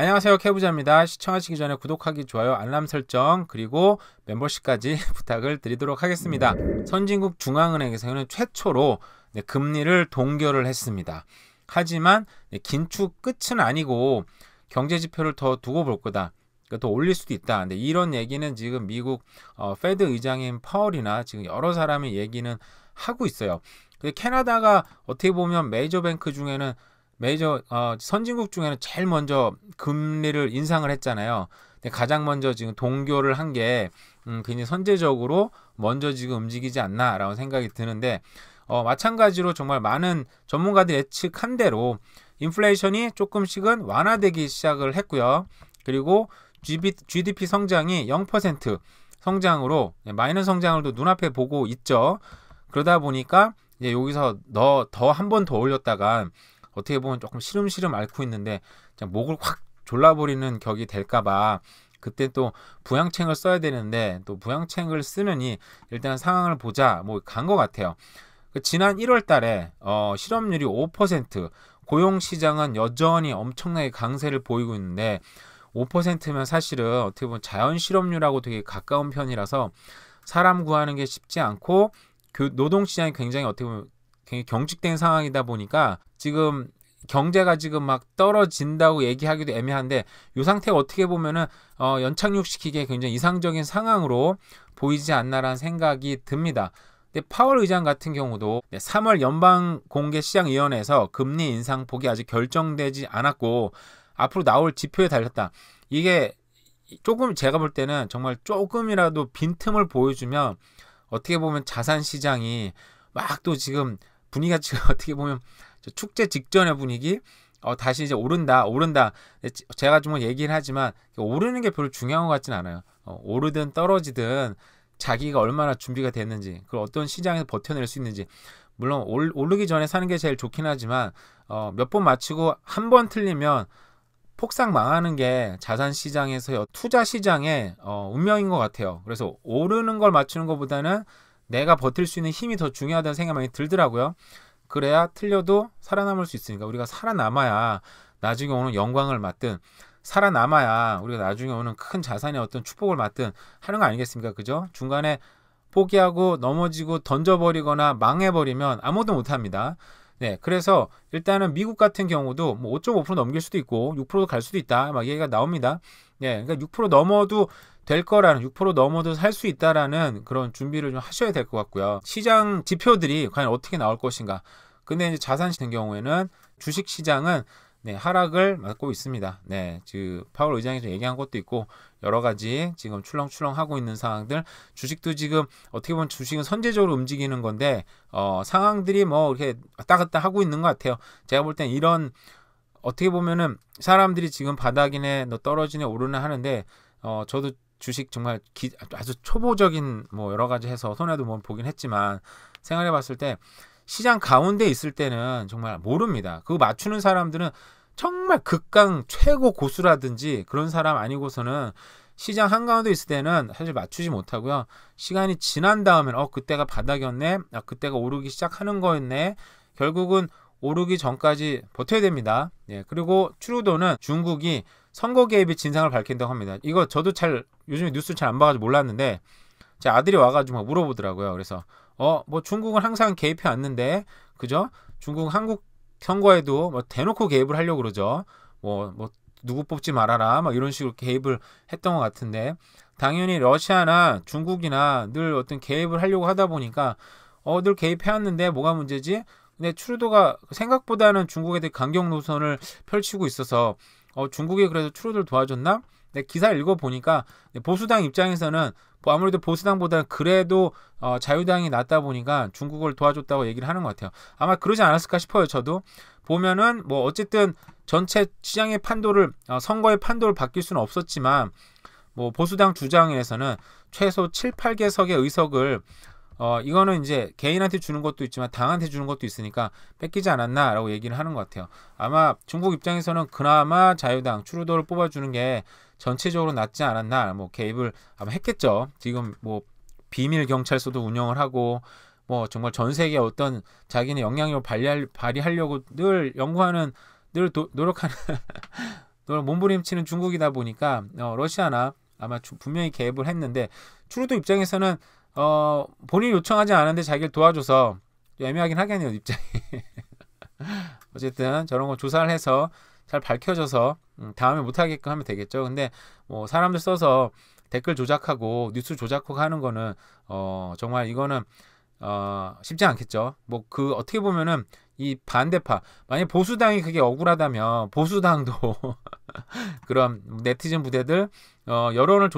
안녕하세요, 캐부자입니다. 시청하시기 전에 구독하기, 좋아요, 알람 설정, 그리고 멤버십까지 부탁을 드리도록 하겠습니다. 선진국 중앙은행에서는 최초로 금리를 동결을 했습니다. 하지만 긴축 끝은 아니고 경제지표를 더 두고 볼 거다. 더 올릴 수도 있다. 근데 이런 얘기는 지금 미국 페드 의장인 파월이나 지금 여러 사람이 얘기는 하고 있어요. 캐나다가 어떻게 보면 메이저 뱅크 중에는 선진국 중에는 제일 먼저 금리를 인상을 했잖아요. 근데 가장 먼저 지금 동결을 한 게 굉장히 선제적으로 먼저 지금 움직이지 않나라고 생각이 드는데, 마찬가지로 정말 많은 전문가들이 예측한 대로 인플레이션이 조금씩은 완화되기 시작을 했고요. 그리고 GDP 성장이 0% 성장으로 마이너스 성장을 눈앞에 보고 있죠. 그러다 보니까 이제 여기서 더 한 번 더 올렸다가 어떻게 보면 조금 시름시름 앓고 있는데 목을 확 졸라버리는 격이 될까봐 그때 또 부양책을 써야 되는데 또 부양책을 쓰느니 일단 상황을 보자 간 것 같아요. 지난 1월 달에 실업률이 5%, 고용시장은 여전히 엄청나게 강세를 보이고 있는데 5%면 사실은 어떻게 보면 자연 실업률하고 되게 가까운 편이라서 사람 구하는 게 쉽지 않고 노동시장이 굉장히 어떻게 보면 굉장히 경직된 상황이다 보니까 지금 경제가 지금 막 떨어진다고 얘기하기도 애매한데 이 상태가 어떻게 보면은 연착륙시키기에 굉장히 이상적인 상황으로 보이지 않나라는 생각이 듭니다. 근데 파월 의장 같은 경우도 3월 연방공개시장위원회에서 금리 인상 폭이 아직 결정되지 않았고 앞으로 나올 지표에 달렸다. 이게 조금 제가 볼 때는 정말 조금이라도 빈틈을 보여주면 어떻게 보면 자산 시장이 막 또 지금 분위기가 지금 어떻게 보면 축제 직전의 분위기 다시 이제 오른다. 제가 좀 얘기를 하지만 오르는 게 별로 중요한 것 같진 않아요. 오르든 떨어지든 자기가 얼마나 준비가 됐는지, 그걸 어떤 시장에서 버텨낼 수 있는지. 물론 오르기 전에 사는 게 제일 좋긴 하지만 몇 번 맞추고 한 번 틀리면 폭삭 망하는 게 자산 시장에서의 투자 시장의 운명인 것 같아요. 그래서 오르는 걸 맞추는 것보다는 내가 버틸 수 있는 힘이 더 중요하다는 생각이 많이 들더라고요. 그래야 틀려도 살아남을 수 있으니까 우리가 살아남아야 나중에 오는 영광을 맞든 살아남아야 우리가 나중에 오는 큰 자산의 어떤 축복을 맞든 하는 거 아니겠습니까? 그죠? 중간에 포기하고 넘어지고 던져버리거나 망해버리면 아무것도 못합니다. 네, 그래서 일단은 미국 같은 경우도 5.5% 넘길 수도 있고 6%도 갈 수도 있다 막 얘기가 나옵니다. 네, 그러니까 6% 넘어도 될 거라는, 6% 넘어도 살 수 있다라는 그런 준비를 좀 하셔야 될 것 같고요. 시장 지표들이 과연 어떻게 나올 것인가. 근데 이제 자산 같은 경우에는 주식 시장은 하락을 맞고 있습니다. 파월 의장이 좀 얘기한 것도 있고 여러 가지 지금 출렁출렁 하고 있는 상황들, 주식도 지금 어떻게 보면 주식은 선제적으로 움직이는 건데 상황들이 이렇게 왔다 갔다 하고 있는 것 같아요. 제가 볼 땐 이런 어떻게 보면은 사람들이 지금 바닥이네, 너 떨어지네, 오르네 하는데 저도 주식 정말 아주 초보적인 여러 가지 해서 손해도 보긴 했지만 생각해 봤을 때 시장 가운데 있을 때는 정말 모릅니다. 그거 맞추는 사람들은 정말 극강 최고 고수라든지 그런 사람 아니고서는 시장 한가운데 있을 때는 사실 맞추지 못하고요. 시간이 지난 다음엔 그때가 바닥이었네, 그때가 오르기 시작하는 거였네, 결국은 오르기 전까지 버텨야 됩니다. 그리고 트루도는 중국이 선거 개입의 진상을 밝힌다고 합니다. 이거 저도 요즘에 뉴스를 잘 안 봐가지고 몰랐는데 제 아들이 와가지고 물어보더라고요. 그래서 중국은 항상 개입해 왔는데, 그죠? 중국 한국 선거에도 대놓고 개입을 하려고 그러죠. 누구 뽑지 말아라 이런 식으로 개입을 했던 것 같은데, 당연히 러시아나 중국이나 늘 어떤 개입을 하려고 하다 보니까 늘 개입해 왔는데 뭐가 문제지? 근데 트루도가 생각보다는 중국에 대해 강경 노선을 펼치고 있어서 중국이 그래서 트루도를 도와줬나? 기사를 읽어보니까 보수당 입장에서는 아무래도 보수당보다는 그래도 자유당이 낫다 보니까 중국을 도와줬다고 얘기를 하는 것 같아요. 아마 그러지 않았을까 싶어요. 저도 보면은 어쨌든 전체 시장의 판도를 선거의 판도를 바뀔 수는 없었지만 보수당 주장에서는 최소 7, 8개석의 의석을 이거는 이제 개인한테 주는 것도 있지만 당한테 주는 것도 있으니까 뺏기지 않았나라고 얘기를 하는 것 같아요. 아마 중국 입장에서는 그나마 자유당 트루도를 뽑아주는 게 전체적으로 낫지 않았나, 개입을 아마 했겠죠. 지금 비밀 경찰서도 운영을 하고 정말 전 세계 어떤 자기네 영향력을 발휘하려고 늘 연구하는, 늘 노력하는 또 몸부림치는 중국이다 보니까 러시아나 아마 분명히 개입을 했는데 트루도 입장에서는 본인이 요청하지 않았는데 자기를 도와줘서 애매하긴 하겠네요, 입장이. 어쨌든 저런 거 조사를 해서 잘 밝혀져서 다음에 못하게끔 하면 되겠죠. 근데 뭐 사람들 써서 댓글 조작하고 뉴스 조작하고 하는 거는 정말 이거는 쉽지 않겠죠. 뭐 그 어떻게 보면은 이 반대파, 만약 보수당이 그게 억울하다면 보수당도 그런 네티즌 부대들 여론을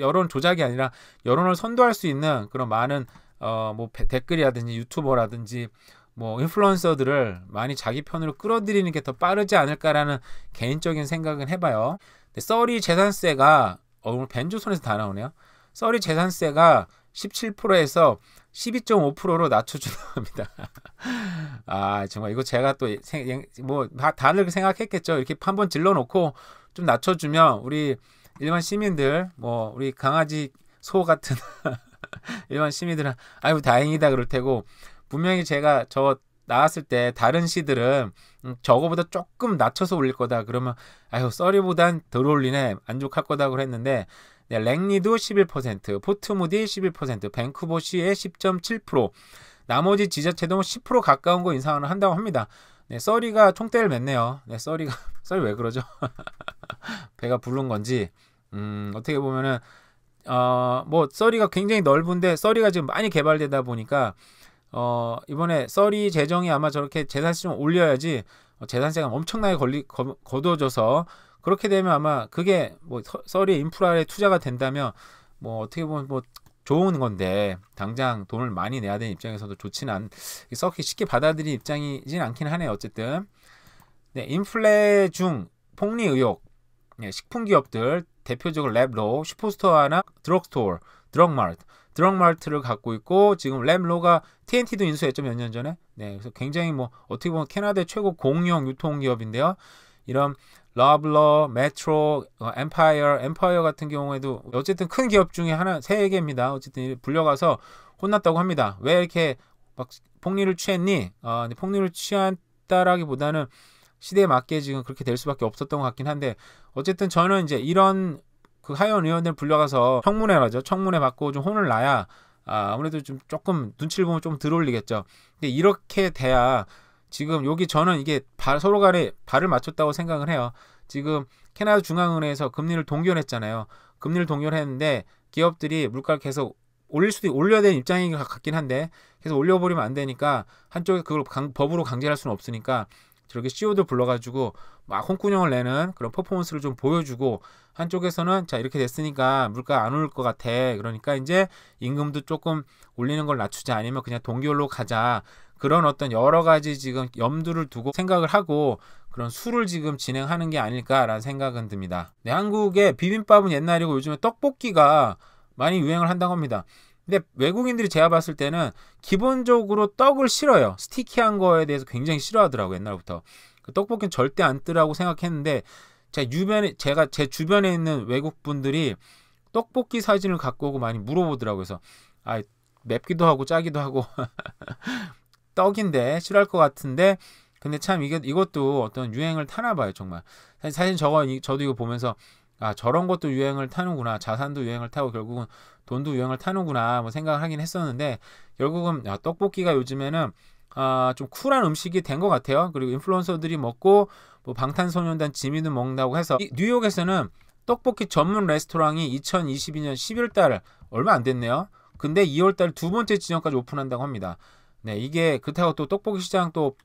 여론 조작이 아니라 여론을 선도할 수 있는 그런 많은 뭐 댓글이라든지 유튜버라든지 뭐 인플루언서들을 많이 자기 편으로 끌어들이는 게 더 빠르지 않을까라는 개인적인 생각은 해봐요. 근데 썰이 재산세가 오늘 벤조선에서 다 나오네요. 썰이 재산세가 17%에서 12.5%로 낮춰준다고 합니다. 아 정말 이거 제가 또 뭐 다들 생각했겠죠. 이렇게 한번 질러놓고 좀 낮춰주면 우리 일반 시민들 뭐 우리 강아지 소 같은 일반 시민들은 아유 다행이다 그럴 테고 분명히 제가 저 나왔을 때 다른 시들은 저거보다 조금 낮춰서 올릴 거다 그러면 아유 썰이보단 덜 올리네 만족할 거다 그랬는데 네, 랭리도 11%, 포트무디 11%, 밴쿠버시의 10.7%, 나머지 지자체도 10% 가까운 거 인상을 한다고 합니다. 네, 썰이가 총대를 맸네요. 네, 썰이 왜 그러죠? 배가 부른 건지 어떻게 보면은 뭐 썰이가 굉장히 넓은데 썰이가 지금 많이 개발되다 보니까 이번에 썰이 재정이 아마 저렇게 재산세 좀 올려야지 재산세가 엄청나게 거둬져서 그렇게 되면 아마 그게 뭐 썰이 인프라에 투자가 된다면 뭐 어떻게 보면 뭐 좋은 건데 당장 돈을 많이 내야 되는 입장에서도 좋지는 썩히 쉽게 받아들인 입장이진 않긴 하네요. 어쨌든 네, 인플레 중 폭리 의혹 네, 식품 기업들 대표적으로 랩로, 슈퍼스토어나 드럭스토어, 드럭마트를 갖고 있고 지금 랩로가 TNT도 인수했죠 몇 년 전에. 네, 그래서 굉장히 뭐 어떻게 보면 캐나다의 최고 공용 유통기업인데요. 이런 러블러, 메트로, 엠파이어 같은 경우에도 어쨌든 큰 기업 중에 하나 세 개입니다. 어쨌든 불려가서 혼났다고 합니다. 왜 이렇게 막 폭리를 취했니? 근데 폭리를 취했다라기보다는 시대에 맞게 지금 그렇게 될 수밖에 없었던 것 같긴 한데 어쨌든 저는 이제 이런 그 하원 의원들 불려가서 청문회 받고 좀 혼을 나야 아무래도 좀 조금 눈치를 보면 좀 덜 올리겠죠. 근데 이렇게 돼야 지금 여기 저는 이게 서로 간에 발을 맞췄다고 생각을 해요. 지금 캐나다 중앙은행에서 금리를 동결했잖아요. 금리를 동결했는데 기업들이 물가를 계속 올려야 되는 입장인 것 같긴 한데 계속 올려버리면 안 되니까 한쪽에 그걸 법으로 강제할 수는 없으니까 저렇게 CEO들 불러가지고 막 홍군형을 내는 그런 퍼포먼스를 좀 보여주고 한쪽에서는 자 이렇게 됐으니까 물가 안 오를 것 같아. 그러니까 이제 임금도 조금 올리는 걸 낮추자 아니면 그냥 동결로 가자. 그런 어떤 여러 가지 지금 염두를 두고 생각을 하고 그런 수를 지금 진행하는 게 아닐까라는 생각은 듭니다. 네, 한국의 비빔밥은 옛날이고 요즘에 떡볶이가 많이 유행을 한다고 합니다. 근데 외국인들이 제가 봤을 때는 기본적으로 떡을 싫어요. 스티키한 거에 대해서 굉장히 싫어하더라고요. 옛날부터. 그 떡볶이는 절대 안 뜨라고 생각했는데 제가 제 주변에 있는 외국 분들이 떡볶이 사진을 갖고 오고 많이 물어보더라고요. 그래서 맵기도 하고 짜기도 하고 떡인데 싫어할 것 같은데 근데 참 이것도 어떤 유행을 타나 봐요. 정말 사실 저도 이거 보면서 저런 것도 유행을 타는구나. 자산도 유행을 타고 결국은 돈도 유행을 타는구나 뭐 생각을 하긴 했었는데 결국은 떡볶이가 요즘에는 좀 쿨한 음식이 된 것 같아요. 그리고 인플루언서들이 먹고 뭐 방탄소년단 지민도 먹는다고 해서 뉴욕에서는 떡볶이 전문 레스토랑이 2022년 11달 얼마 안 됐네요. 근데 2월달 두 번째 지점까지 오픈한다고 합니다. 네, 이게 그렇다고 또 떡볶이 시장 또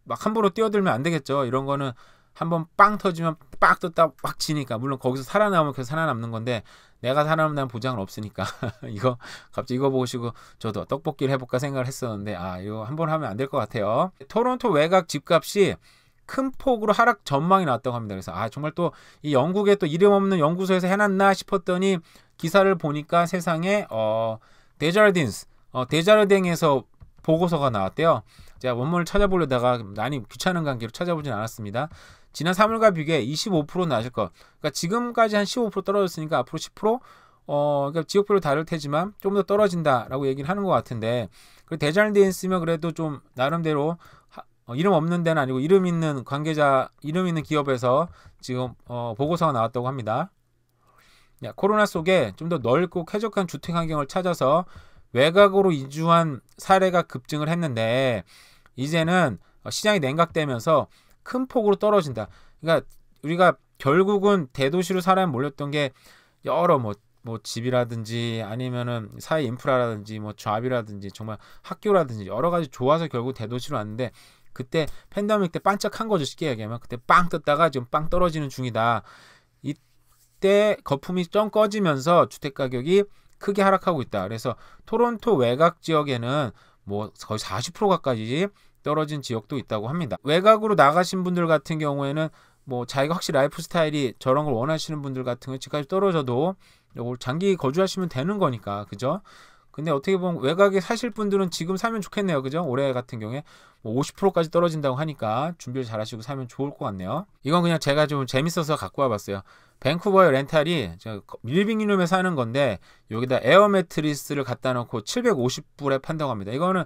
막 함부로 뛰어들면 안 되겠죠. 이런 거는 한번 빵 터지면 빡 떴다 빡 지니까 물론 거기서 살아남으면 계속 살아남는 건데 내가 살아남는다는 보장은 없으니까 갑자기 이거 보시고 저도 떡볶이를 해볼까 생각을 했었는데 이거 한번 하면 안 될 것 같아요. 토론토 외곽 집값이 큰 폭으로 하락 전망이 나왔다고 합니다. 그래서 정말 또 이 영국의 또 이름 없는 연구소에서 해놨나 싶었더니 기사를 보니까 세상에 데자르딩에서 보고서가 나왔대요. 제가 원문을 찾아보려다가 많이 귀찮은 관계로 찾아보진 않았습니다. 지난 3월과 비교해 25% 낮을 것. 그러니까 지금까지 한 15% 떨어졌으니까 앞으로 10%? 그러니까 지역별로 다를 테지만 좀 더 떨어진다라고 얘기를 하는 것 같은데, 그 데자르딩스면 그래도 좀 나름대로 이름 없는 데는 아니고 이름 있는 관계자, 이름 있는 기업에서 지금 보고서가 나왔다고 합니다. 코로나 속에 좀 더 넓고 쾌적한 주택 환경을 찾아서 외곽으로 이주한 사례가 급증을 했는데 이제는 시장이 냉각되면서 큰 폭으로 떨어진다. 그러니까 우리가 결국은 대도시로 사람이 몰렸던 게 여러 뭐 집이라든지 아니면은 사회 인프라라든지 뭐 잡이라든지 정말 학교라든지 여러 가지 좋아서 결국 대도시로 왔는데 그때 팬데믹 때 반짝한 거죠. 쉽게 얘기하면 그때 빵 떴다가 지금 빵 떨어지는 중이다. 이때 거품이 좀 꺼지면서 주택 가격이 크게 하락하고 있다. 그래서 토론토 외곽 지역에는 뭐 거의 40% 가까이 떨어진 지역도 있다고 합니다. 외곽으로 나가신 분들 같은 경우에는 뭐 자기가 확실히 라이프 스타일이 저런 걸 원하시는 분들 같은 경우 집값이 떨어져도 장기 거주하시면 되는 거니까, 그죠? 근데 어떻게 보면 외곽에 사실 분들은 지금 사면 좋겠네요, 그죠? 올해 같은 경우에 뭐 50%까지 떨어진다고 하니까 준비를 잘 하시고 사면 좋을 것 같네요. 이건 그냥 제가 좀 재밌어서 갖고 와봤어요. 밴쿠버의 렌탈이 밀빙룸에 사는 건데 여기다 에어 매트리스를 갖다 놓고 750불에 판다고 합니다. 이거는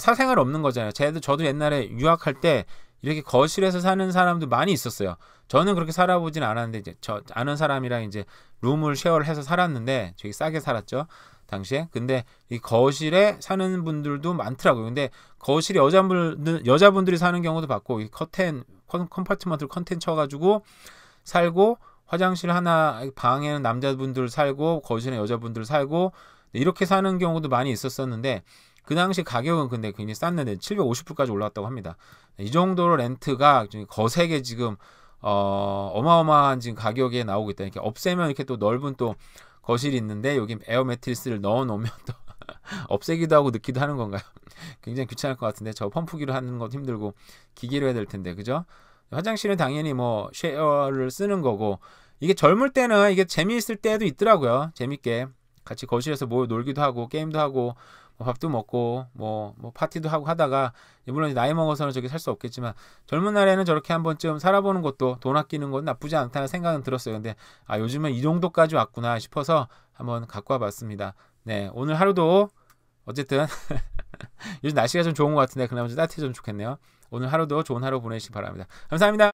사생활 없는 거잖아요. 저도 옛날에 유학할 때 이렇게 거실에서 사는 사람도 많이 있었어요. 저는 그렇게 살아보진 않았는데 이제 저 아는 사람이랑 이제 룸을 쉐어를 해서 살았는데 되게 싸게 살았죠, 당시에. 근데 이 거실에 사는 분들도 많더라고요. 근데 거실에 여자분들이 사는 경우도 봤고 이 컴파트먼트를 컨텐 쳐가지고 살고 화장실 하나 방에는 남자분들 살고 거실에 여자분들 살고 이렇게 사는 경우도 많이 있었었는데 그 당시 가격은 근데 굉장히 쌌는데 750불까지 올라왔다고 합니다. 이 정도로 렌트가 거세게 지금 어마어마한 지금 가격에 나오고 있다. 이렇게 없애면 이렇게 또 넓은 또 거실이 있는데 여기 에어 매트리스를 넣어 놓으면 또 없애기도 하고 넣기도 하는 건가요? 굉장히 귀찮을 것 같은데 저 펌프기로 하는 건 힘들고 기계로 해야 될 텐데, 그죠? 화장실은 당연히 뭐 쉐어를 쓰는 거고 이게 젊을 때는 이게 재미있을 때도 있더라고요. 재밌게 같이 거실에서 뭐 놀기도 하고 게임도 하고 밥도 먹고 뭐 파티도 하고 하다가 물론 나이 먹어서는 저기 살 수 없겠지만 젊은 날에는 저렇게 한 번쯤 살아보는 것도 돈 아끼는 건 나쁘지 않다는 생각은 들었어요. 근데 요즘은 이 정도까지 왔구나 싶어서 한번 갖고 와봤습니다. 네, 오늘 하루도 어쨌든 요즘 날씨가 좀 좋은 것 같은데 그나마 좀 따뜻해졌으면 좋겠네요. 오늘 하루도 좋은 하루 보내시기 바랍니다. 감사합니다.